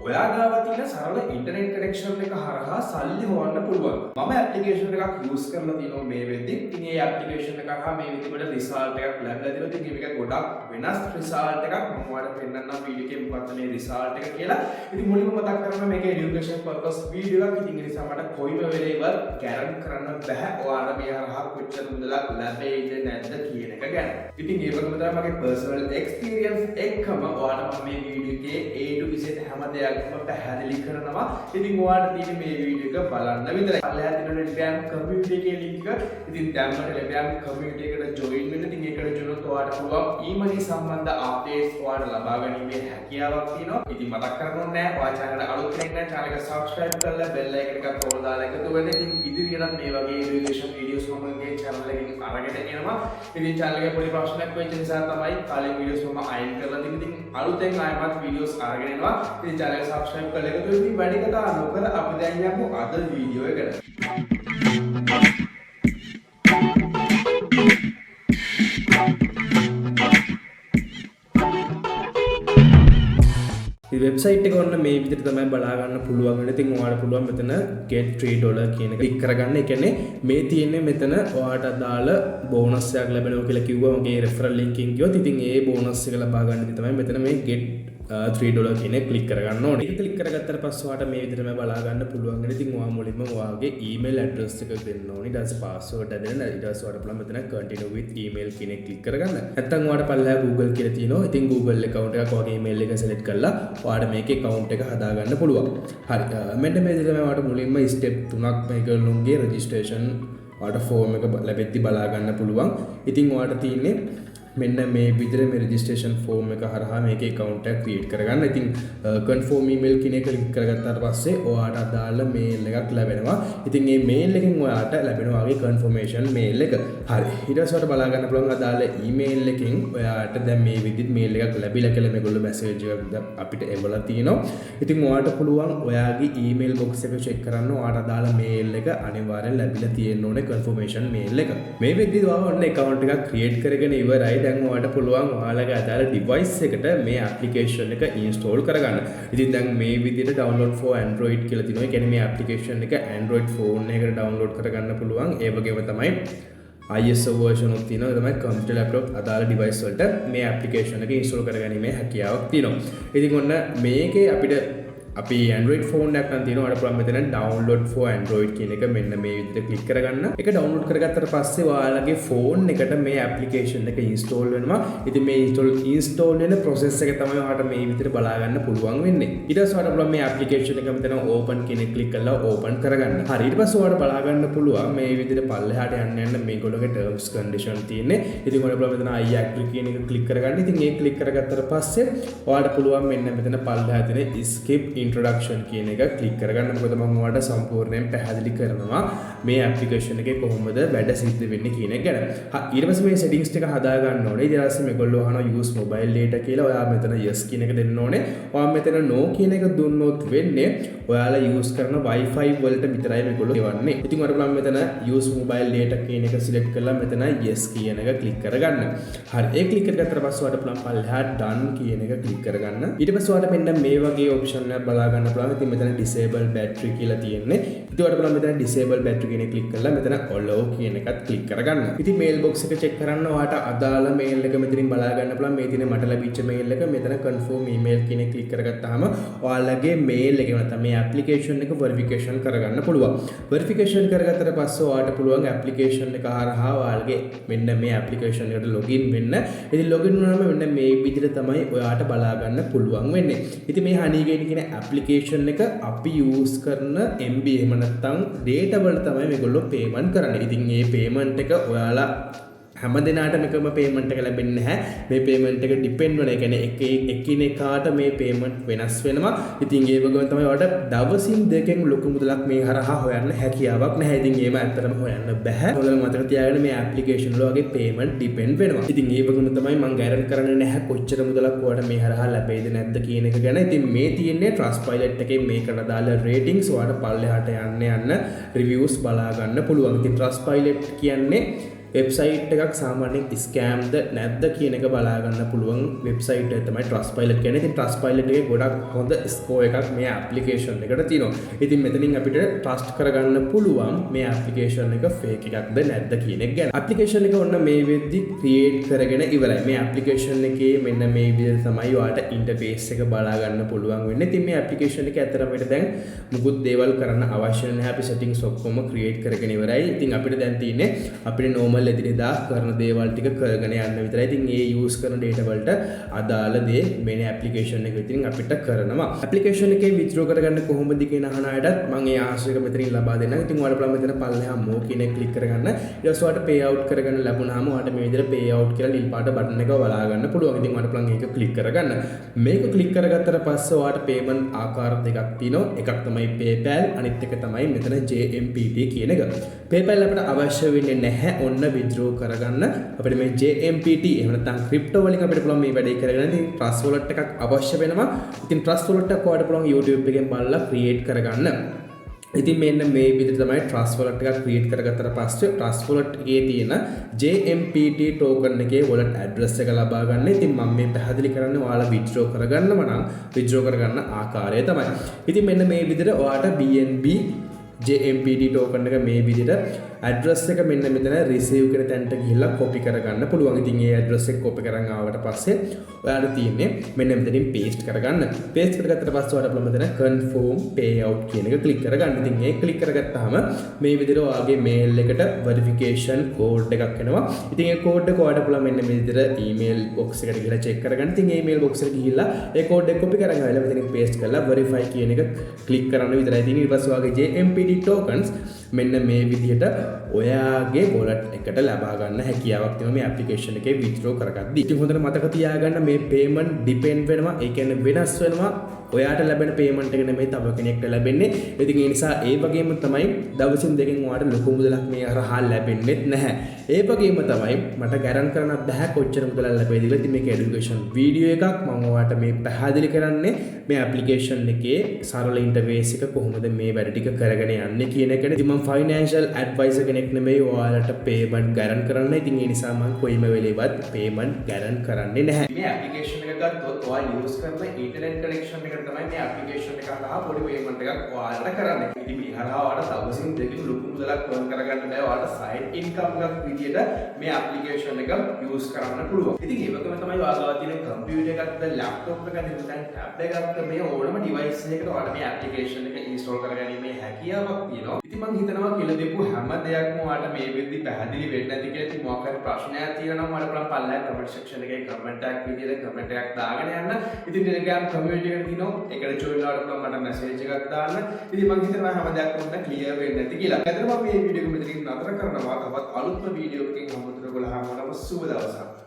ඔයා ගාව තියෙන සරල ඉන්ටර්නෙට් කනෙක්ෂන් එක හරහා සල්ලි හොයන්න පුළුවන්. මම ඇප්ලිකේෂන් එකක් යූස් කරලා තියෙනවා මේ වෙද්දි. ඉතින් මේ ඇප්ලිකේෂන් එක හරහා මේ විදිහට රිසල්ට් එකක් ලැබලා දෙනවා. ඉතින් මේක ගොඩක් වෙනස් රිසල්ට් එකක්. මම ඔයාලට පෙන්නන්නම් වීඩියෝ එකේ මොකක්ද මේ රිසල්ට් එක කියලා. ඉතින් මුලින්ම මතක් කරගන්න මේක এডুকেෂන් පර්පස් වීඩියෝ එකක්. ඉතින් ඒ නිසා මට කොයිම වෙලේවත් ගැරන්ටි කරන්න බෑ ඔයාලට මේ හරහා කොච්චර මුදලක් ලැබෙයිද නැද්ද කියන එක ගැන. ඉතින් ඒ වගේම තමයි මගේ පර්සනල් එක්ස්පීරියන්ස් එක්කම ඔයාලට මම මේ වීඩියෝ එකේ A to Z හැම දෙයක්ම පැහැදිලි කරනවා. ඉතින් ඔයාලට තියෙන මේ වීඩියෝ එක බලන්න විතරයි. පල්ලෙහා තියෙන Telegram community එකේ link එක. ඉතින් දැන් මට Telegram community එකට join වෙන්න. ඉතින් ඒකට join වුණොත් ඔයාලට පුළුවන් e-money සම්බන්ධ updates ඔයාලට ලබා ගැනීමේ හැකියාවක් තියෙනවා. ඉතින් මතක් කරගන්න නෑ ඔයා channel එක අලුත් කෙනෙක් නම් channel එක subscribe කරලා bell icon එකත් ඕන දාලා එකතු වෙන්න. ඉතින් ඉදිරියටත් මේ වගේ education videos මම මේ channel එකෙන් අරගෙන එනවා. ඉතින් channel එකේ පොඩි ප්‍රශ්නයක් වෙච්ච නිසා තමයි කලින් videos මම අයින් කරලා තිබුණේ. ඉතින් අලුතෙන් ආයෙමත් videos අරගෙන එනවා. ඉතින් channel එක subscribe කරලා එකතු වෙන්න. වැඩි කතා නොකර අපි දැන් යමු අද වීඩියෝ එකට. වෙබ්සයිට් එක ඔන්න මේ විදිහට තමයි බලා ගන්න පුළුවන් වෙන්නේ. ඉතින් ඔයාලට පුළුවන් මෙතන get $3 කියන එක ක්ලික් කරගන්න. ඒ කියන්නේ මේ තියෙන්නේ මෙතන ඔයාලට අදාළ බෝනස් එකක් ලැබෙනවා කියලා කිව්වා. මගේ referral link එකෙන් කිව්වොත් ඉතින් ඒ බෝනස් එක ලබා ගන්න තමයි මෙතන මේ get $3 කියන එක ක්ලික් කරගන්න ඕනේ. ඒක ක්ලික් කරගත්තට පස්සේ ඔයාලට මේ විදිහටම බලා ගන්න පුළුවන් වෙනවා. ඉතින් ඔයා මුලින්ම ඔයාගේ email address එක දෙන්න ඕනේ. ඊට පස්සේ password දෙන්න. ඊට පස්සේ ඔයාලට පුළුවන් මෙතන continue with email කියන එක ක්ලික් කරගන්න. නැත්නම් ඔයාලට පල්ලෙහා Google කියලා තියෙනවා. ඉතින් Google account එකක් ඔයාගේ email එක select කරලා ඔයාලට මේකේ account එක හදාගන්න පුළුවන්. හරි. මෙන්න මේ විදිහට ඔයාලට මුලින්ම step 3ක් මේකලුන්ගේ registration ඔයාලට form එක ලැබෙද්දි බලා ගන්න පුළුවන්. ඉතින් ඔයාලට තියෙන්නේ මෙන්න මේ විදිහට මේ registration form එක හරහා මේකේ account එක create කරගන්න. ඉතින් confirm email කියන එක ක්ලික් කරගත්තාට පස්සේ ඔයාට අදාළ mail එකක් ලැබෙනවා. ඉතින් මේ mail එකෙන් ඔයාට ලැබෙනවා වගේ confirmation mail එක. හරි. ඊට පස්සේ ඔයාලට බලා ගන්න පුළුවන් අදාළ email එකෙන් ඔයාට දැන් මේ විදිහට mail එකක් ලැබිලා කියලා මේගොල්ලෝ message එකක් අපිට එවලා තිනවා. ඉතින් ඔයාට පුළුවන් ඔයාගේ email box එක check කරන්න. ඔයාට අදාළ mail එක අනිවාර්යෙන් ලැබිලා තියෙන්න ඕනේ confirmation mail එක. මේ විදිහට ඔයා ඔන්න account එකක් create කරගෙන ඉවරයි. දැන් ඔයාලට පුළුවන් ඔයාලගේ අදාළ device එකට මේ application එක install කරගන්න. ඉතින් දැන් මේ විදිහට download for Android කියලා තියෙනවා. ඒ කියන්නේ මේ application එක Android phone එකකට download කරගන්න පුළුවන්. ඒ වගේම තමයි ISO version එකක් තියෙනවා. ඒ තමයි computer laptop අදාළ device වලට මේ application එක install කරගැනීමේ හැකියාවක් තියෙනවා. ඉතින් ඔන්න මේකේ අපිට අපි Android phone එකක් නම් තියෙනවා. ඔයාලට පුළුවන් මෙතන download for Android කියන එක මෙන්න මේ විදිහට ක්ලික් කරගන්න. ඒක download කරගත්තට පස්සේ ඔයාලගේ phone එකට මේ application එක install වෙනවා. ඉතින් මේ install වෙන process එක තමයි ඔයාලට මේ විදිහට බලා ගන්න පුළුවන් වෙන්නේ. ඊට පස්සේ ඔයාලට පුළුවන් මේ application එක මෙතන open කියන එක ක්ලික් කරලා open කරගන්න. හරි. ඊට පස්සේ ඔයාලට බලා ගන්න පුළුවන් මේ විදිහට පල්ලෙහාට යන්න මේගොල්ලෝගේ terms condition තියෙන්නේ. ඉතින් ඔයාලට පුළුවන් මෙතන I agree කියන එක ක්ලික් කරගන්න. ඉතින් ඒක ක්ලික් කරගත්තට පස්සේ ඔයාලට පුළුවන් මෙන්න මෙතන පල්ලෙහා තියෙන skip introduction කියන එක ක්ලික් කරගන්න. මොකද මම ඔයාලට සම්පූර්ණයෙන් පැහැදිලි කරනවා මේ ඇප්ලිකේෂන් එකේ කොහොමද වැඩ සිද්ධ වෙන්නේ කියන එක ගැන. ඊට පස්සේ මේ settings ටික හදා ගන්න ඕනේ. ඊට පස්සේ මේගොල්ලෝ අහනවා use mobile data කියලා. ඔයා මෙතන yes කියන එක දෙන්න ඕනේ. ඔයා මෙතන no කියන එක දුන්නොත් වෙන්නේ ඔයාලා use කරන wifi වලට විතරයි මේගොල්ලෝ ගෙවන්නේ. ඉතින් ඔයාලා බලන්න මෙතන use mobile data කියන එක select කරලා මෙතන yes කියන එක ක්ලික් කරගන්න. හරි. ඒ ක්ලික් කරගත්තට පස්සේ ඔයාලට බලන්න පල්ලෙහා done කියන එක ක්ලික් කරගන්න. ඊට පස්සේ ඔයාලට මෙන්න මේ වගේ option එකක් බලා ගන්න පුළුවන්. ඉතින් මෙතන disable battery කියලා තියෙන්නේ. ඉතින් ඔයාලට බලන්න මෙතන disable battery කියන එක ක්ලික් කරලා මෙතන allow කියන එකත් ක්ලික් කරගන්න. ඉතින් mail box එක check කරන්න ඔයාලට අදාළ mail එක මෙතනින් බලා ගන්න පුළුවන්. මේ තියෙන මට ලැබිච්ච mail එක මෙතන confirm email කියන එක ක්ලික් කරගත්තාම ඔයාලගේ mail එක නැත්නම් මේ application එක verification කරගන්න පුළුවන්. verification කරගත්තට පස්සේ ඔයාලට පුළුවන් application එක හරහා ඔයාලගේ මෙන්න මේ application එකට login වෙන්න. ඉතින් login වුණාම මෙන්න මේ විදිහට තමයි ඔයාලට බලා ගන්න පුළුවන් වෙන්නේ. ඉතින් මේ honeygain කියන application එක අපි use කරන MB එහෙම නැත්නම් data වලට තමයි මේගොල්ලෝ payment කරන්නේ. ඉතින් මේ payment එක ඔයාලා හැම දිනාටම එකම payment එක ලැබෙන්නේ නැහැ. මේ payment එක depend වෙන. ඒ කියන්නේ එකිනෙකාට මේ payment වෙනස් වෙනවා. ඉතින් ඒ වගේම තමයි ඔයාලට දවසින් දෙකෙන් ලොකු මුදලක් මේ හරහා හොයන්න හැකියාවක් නැහැ. ඉතින් ඒව ඇත්තටම හොයන්න බෑ. ඔයාලා මතක තියාගන්න මේ application වල වගේ payment depend වෙනවා. ඉතින් ඒ වගේම තමයි මම guarantee කරන්නේ නැහැ කොච්චර මුදලක් ඔයාලට මේ හරහා ලැබෙයිද නැද්ද කියන එක ගැන. ඉතින් මේ තියෙන්නේ Trustpilot එකේ මේකට දාලා ratings ඔයාලට පල්ලෙහාට යන්න reviews බලා ගන්න පුළුවන්. ඉතින් Trustpilot කියන්නේ වෙබ්සයිට් එකක් සාමාන්‍යයෙන් ස්කෑම්ද නැද්ද කියන එක බලා ගන්න පුළුවන් වෙබ්සයිට් එක තමයි Trustpilot කියන්නේ. ඉතින් Trustpilot එකේ ගොඩක් හොඳ ස්කෝර් එකක් මේ ඇප්ලිකේෂන් එකට තියෙනවා. ඉතින් මෙතනින් අපිට ට්‍රස්ට් කරගන්න පුළුවන් මේ ඇප්ලිකේෂන් එක ෆේක් එකක්ද නැද්ද කියන එක ගැන. ඇප්ලිකේෂන් එක ඔන්න මේ වෙද්දි ක්‍රියේට් කරගෙන ඉවරයි. මේ ඇප්ලිකේෂන් එකේ මෙන්න මේ විදිහට තමයි ඔයාලට ඉන්ටර්ෆේස් එක බලා ගන්න පුළුවන් වෙන්නේ. ඉතින් මේ ඇප්ලිකේෂන් එක ඇත්තටම අපිට දැන් මුකුත් දේවල් කරන්න අවශ්‍ය නැහැ. අපි settings ඔක්කොම ක්‍රියේට් කරගෙන ඉවරයි. ඉතින් අපිට දැන් තියෙන්නේ අපිට normal එදිනෙදා කරන දේවල් ටික කරගෙන යන්න විතරයි. ඉතින් ඒ යූස් කරන data වලට අදාළ දේ මේ ඇප්ලිකේෂන් එක විතරින් අපිට කරනවා. ඇප්ලිකේෂන් එකේ withdraw කරගන්න කොහොමද කියන අහන අයටත් මම ඒ ආශ්‍රය එක මෙතනින් ලබා දෙන්නම්. ඉතින් ඔයාලා බලන්න මෙතන පල්ලෙහා more කියන එක ක්ලික් කරගන්න. ඊට පස්සේ ඔයාලට pay out කරගන්න ලැබුණාම ඔයාලට මේ විදිහට pay out කියලා නිල් පාට බටන් එක බලා ගන්න පුළුවන්. ඉතින් ඔයාලට බලන්න ඒක ක්ලික් කරගන්න. මේක ක්ලික් කරගත්තට පස්සේ ඔයාලට payment ආකාර දෙකක් තියෙනවා. එකක් තමයි PayPal, අනිත් එක තමයි මෙතන JMPT කියන එක. PayPal අපිට අවශ්‍ය වෙන්නේ නැහැ. ඔන්න withdraw කරගන්න අපිට මේ JMPT එහෙම නැත්නම් crypto වලින් අපිට පුළුවන් මේ වැඩේ කරගන්න. ඉතින් Trust Wallet එකක් අවශ්‍ය වෙනවා. ඉතින් Trust Wallet එක ඔයාලට පුළුවන් YouTube එකෙන් බලලා create කරගන්න. ඉතින් මෙන්න මේ විදිහට තමයි Trust Wallet එකක් create කරගත්තට පස්සේ Trust Wallet එකේ තියෙන JMPT token එකේ wallet address එක ලබා ගන්න. ඉතින් මම මේ පැහැදිලි කරන්නේ ඔයාලා withdraw කරගන්නව නම් withdraw කරගන්න ආකාරය තමයි. ඉතින් මෙන්න මේ විදිහට ඔයාලට BNB JMPT token එක මේ විදිහට address එක මෙන්න මෙතන receive කරන තැනට ගිහිල්ලා copy කරගන්න පුළුවන්. ඉතින් ඒ address එක copy කරන් ආවට පස්සේ ඔයාලට තියෙන්නේ මෙන්න මෙතනින් paste කරගන්න. paste කරගත්තට පස්සේ ඔයාලට පුළුවන් මෙතන confirm payout කියන එක click කරගන්න. ඉතින් ඒ click කරගත්තාම මේ විදිහට ඔයාගේ mail එකට verification code එකක් එනවා. ඉතින් ඒ code එක ඔයාලට පුළුවන් මෙන්න මේ විදිහට email box එකට ගිහලා check කරගන්න. ඉතින් ඒ email box එකට ගිහිල්ලා ඒ code එක copy කරන් ආවලා මෙතනින් paste කරලා verify කියන එක click කරන්න විතරයි තියෙන්නේ. ඊට පස්සේ ඔයාගේ JMPT tokens මෙන්න මේ විදිහට ඔයාගේ wallet එකට ලබා ගන්න හැකියාවක් තියෙනවා මේ application එකේ withdraw කරගද්දී. ඉතින් හොඳට මතක තියාගන්න මේ payment depend වෙනවා. ඒ කියන්නේ වෙනස් වෙනවා. ඔයාට ලැබෙන payment එක නෙමෙයි තව කෙනෙක්ට ලැබෙන්නේ. ඉතින් ඒ නිසා ඒ වගේම තමයි දවසින් දෙකකින් ඔයාට ලොකු මුදලක් මේ හරහා ලැබෙන්නේ නැහැ. ඒ වගේම තමයි මට ගැරන්ටි කරන්න බෑ කොච්චර මුදලක් ලැබෙයිද කියලා. ඉතින් මේක education video එකක්. මම ඔයාට මේ පැහැදිලි කරන්නේ මේ application එකේ සරල interface එක කොහොමද මේ වැඩ ටික කරගෙන යන්නේ කියන එක. ඉතින් මම financial advisor කෙනෙක් නෙමෙයි ඔයාලට payment ගැරන්ටි කරන්න. ඉතින් ඒ නිසා මම කොයිම වෙලෙවත් payment ගැරන්ටි කරන්නේ නැහැ. මේ application එක ගත්තොත් ඔයා use කරන internet connection එක තමයි මේ application එක හරහා පොඩි payment එකක් ඔයාලට කරන්න. ඉතින් මේ හරහා ඔයාලට දවසින් දෙකකින් ලොකු මුදලක් earn කරගන්න බෑ. ඔයාලට side income එකක් විදියට මේ application එක use කරන්න පුළුවන්. ඉතින් ඒ වගේම තමයි ඔයාලා තියෙන computer එකක්ද laptop එකක්ද නැත්නම් tablet එකක්ද මේ ඕනම device එකකට ඔයාලට මේ application එක install කරගැනීමේ හැකියාවක් තියෙනවා. ඉතින් මම හිතනවා කියලා දෙපු හැම දෙයක්ම ඔයාලට මේ වෙද්දි පැහැදිලි වෙන්නේ නැති කියලා. ඉතින් මොකක් හරි ප්‍රශ්නයක් තියෙනවා නම් ඔයාලා බලන්න පල්ලෙහා comment section එකේ comment එකක් විදියට comment එකක් දාගෙන යන්න. ඉතින් Telegram community එකට තියෙනවා. ඒකට join වෙනවට පුළුවන් මට message එකක් දාන්න. ඉතින් මම හිතනවා හැම දෙයක්ම උන්ට clear වෙන්නේ නැති කියලා. ඇත්තටම මම මේ වීඩියෝ එක මෙතනින් නතර කරනවා. තවත් අලුත්ම වීඩියෝ එකකින් හමුදුන ඔයගොල්ලෝ හැමෝටම සුබ දවසක්.